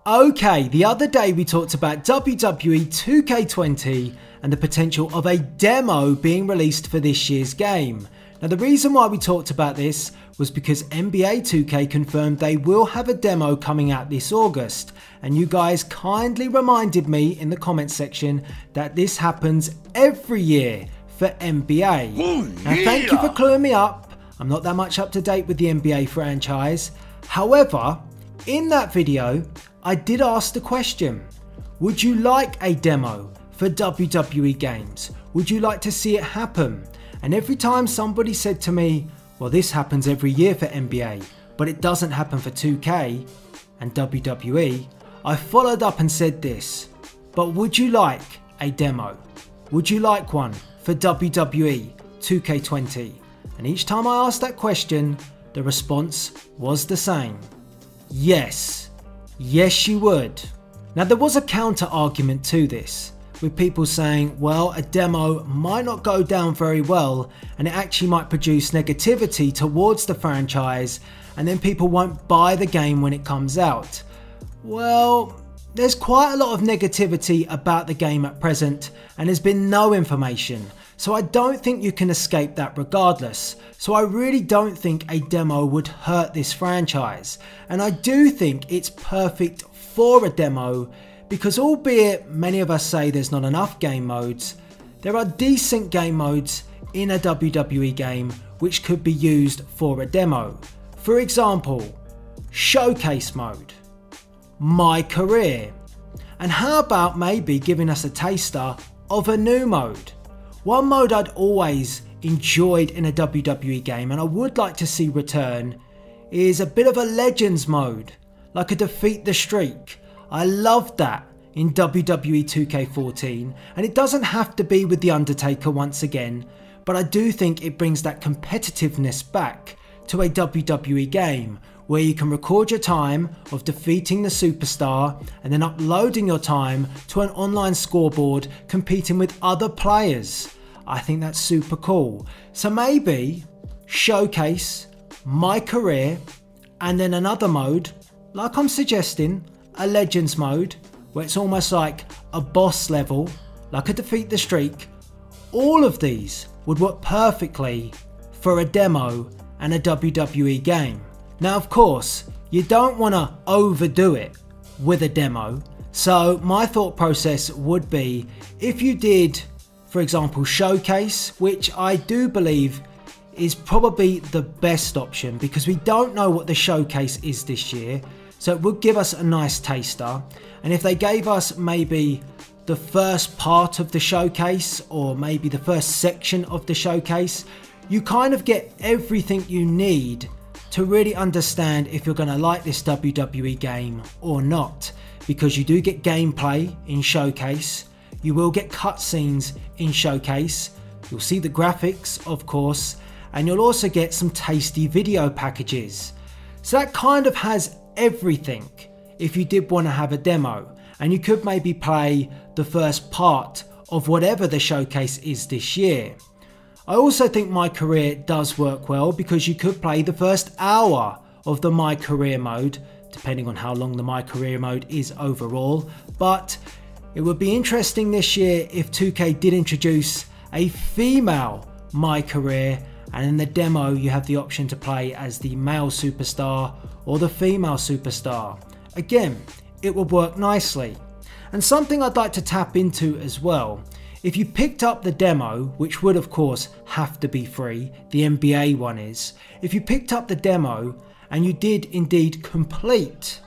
Okay, the other day we talked about WWE 2K20 and the potential of a demo being released for this year's game. Now the reason why we talked about this was because NBA 2K confirmed they will have a demo coming out this August, and you guys kindly reminded me in the comment section that this happens every year for NBA. Now thank you for cluing me up. I'm not that much up to date with the NBA franchise. However, in that video I did ask the question, would you like a demo for WWE games? Would you like to see it happen? And every time somebody said to me, well, this happens every year for NBA, but it doesn't happen for 2K and WWE, I followed up and said this, but would you like a demo? Would you like one for WWE 2K20? And each time I asked that question, the response was the same. Yes. Yes, you would. Now there was a counter argument to this, with people saying, well, a demo might not go down very well and it actually might produce negativity towards the franchise and then people won't buy the game when it comes out. Well, there's quite a lot of negativity about the game at present and there's been no information, so I don't think you can escape that regardless. So I really don't think a demo would hurt this franchise, and I do think it's perfect for a demo because albeit many of us say there's not enough game modes, there are decent game modes in a WWE game which could be used for a demo. For example, Showcase mode, My Career, and how about maybe giving us a taster of a new mode? One mode I'd always enjoyed in a WWE game and I would like to see return is a bit of a Legends mode, like a Defeat the Streak. I loved that in WWE 2K14, and it doesn't have to be with The Undertaker once again, but I do think it brings that competitiveness back to a WWE game where you can record your time of defeating the superstar and then uploading your time to an online scoreboard competing with other players. I think that's super cool. So maybe Showcase, My Career, and then another mode, like I'm suggesting, a Legends mode, where it's almost like a boss level, like a Defeat the Streak. All of these would work perfectly for a demo and a WWE game. Now of course, you don't want to overdo it with a demo, so my thought process would be, if you did, for example, Showcase, which I do believe is probably the best option because we don't know what the Showcase is this year, so it would give us a nice taster. And if they gave us maybe the first part of the Showcase or maybe the first section of the Showcase, you kind of get everything you need to really understand if you're going to like this WWE game or not, because you do get gameplay in Showcase, you will get cutscenes in Showcase, you'll see the graphics of course, and you'll also get some tasty video packages. So that kind of has everything if you did want to have a demo, and you could maybe play the first part of whatever the Showcase is this year. I also think My Career does work well because you could play the first hour of the My Career mode, depending on how long the My Career mode is overall, but it would be interesting this year if 2K did introduce a female My Career, and in the demo you have the option to play as the male superstar or the female superstar. Again, it would work nicely. And something I'd like to tap into as well, if you picked up the demo, which would of course have to be free, the NBA one is, if you picked up the demo and you did indeed complete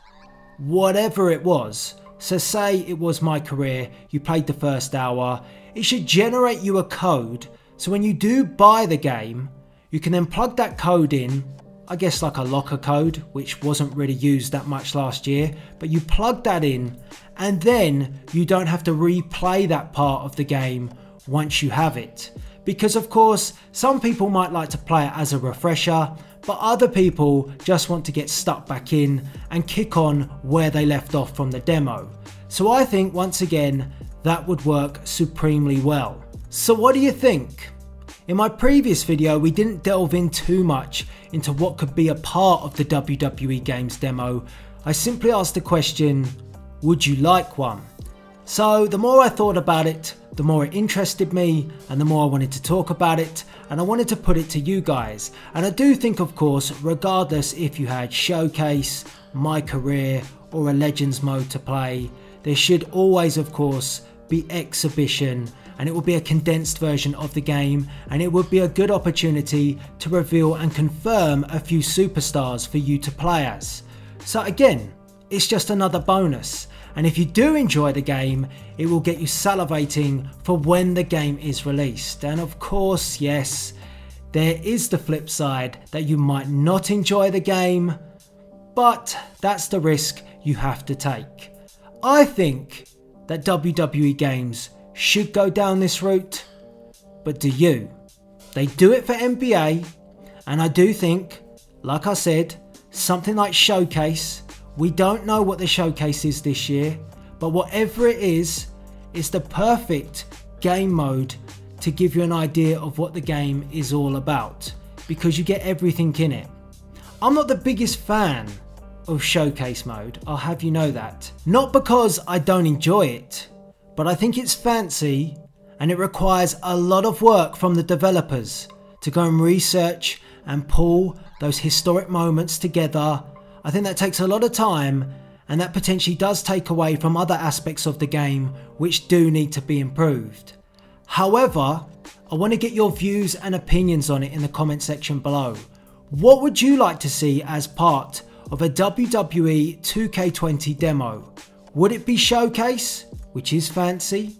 whatever it was, so say it was My Career, you played the first hour, it should generate you a code, so when you do buy the game, you can then plug that code in, I guess like a locker code, which wasn't really used that much last year, but you plug that in and then you don't have to replay that part of the game once you have it. Because of course, some people might like to play it as a refresher, but other people just want to get stuck back in and kick on where they left off from the demo. So I think once again, that would work supremely well. So what do you think? In my previous video, we didn't delve in too much into what could be a part of the WWE games demo. I simply asked the question, Would you like one? So the more I thought about it, the more it interested me and the more I wanted to talk about it, and I wanted to put it to you guys. And I do think, of course, regardless if you had Showcase, My Career or a Legends mode to play, there should always, of course, be Exhibition, and it will be a condensed version of the game, and it would be a good opportunity to reveal and confirm a few superstars for you to play as. So again, it's just another bonus. And if you do enjoy the game, it will get you salivating for when the game is released. And of course, yes, there is the flip side that you might not enjoy the game, but that's the risk you have to take. I think that WWE games should go down this route, but do you? They do it for NBA, and I do think, like I said, something like Showcase. We don't know what the Showcase is this year, but whatever it is, it's the perfect game mode to give you an idea of what the game is all about, because you get everything in it. I'm not the biggest fan of Showcase mode, I'll have you know that. Not because I don't enjoy it, but I think it's fancy and it requires a lot of work from the developers to go and research and pull those historic moments together. I think that takes a lot of time, and that potentially does take away from other aspects of the game which do need to be improved. However, I want to get your views and opinions on it in the comment section below. What would you like to see as part of a WWE 2K20 demo? Would it be Showcase, which is fancy?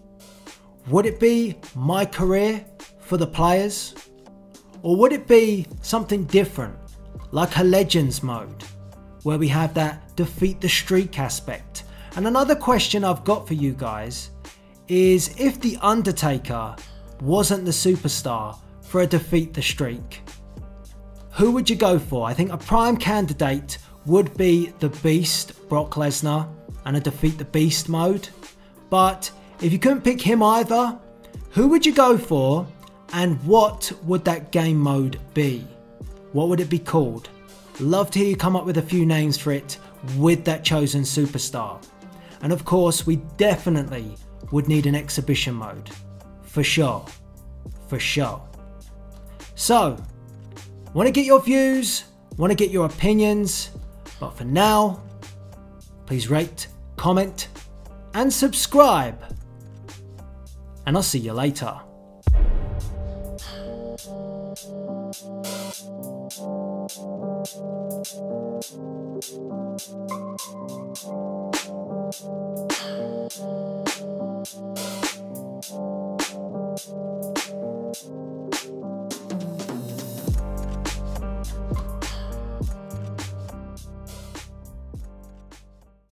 Would it be My Career for the players? Or would it be something different, like a Legends mode, where we have that defeat the streak aspect? And another question I've got for you guys is, if The Undertaker wasn't the superstar for a defeat the streak, who would you go for? I think a prime candidate would be the Beast, Brock Lesnar, and a defeat the Beast mode. But if you couldn't pick him either, who would you go for, and what would that game mode be? What would it be called? Love to hear you come up with a few names for it with that chosen superstar. And of course, we definitely would need an exhibition mode. For sure. For sure. So, want to get your views, want to get your opinions, but for now, please rate, comment, and subscribe. And I'll see you later.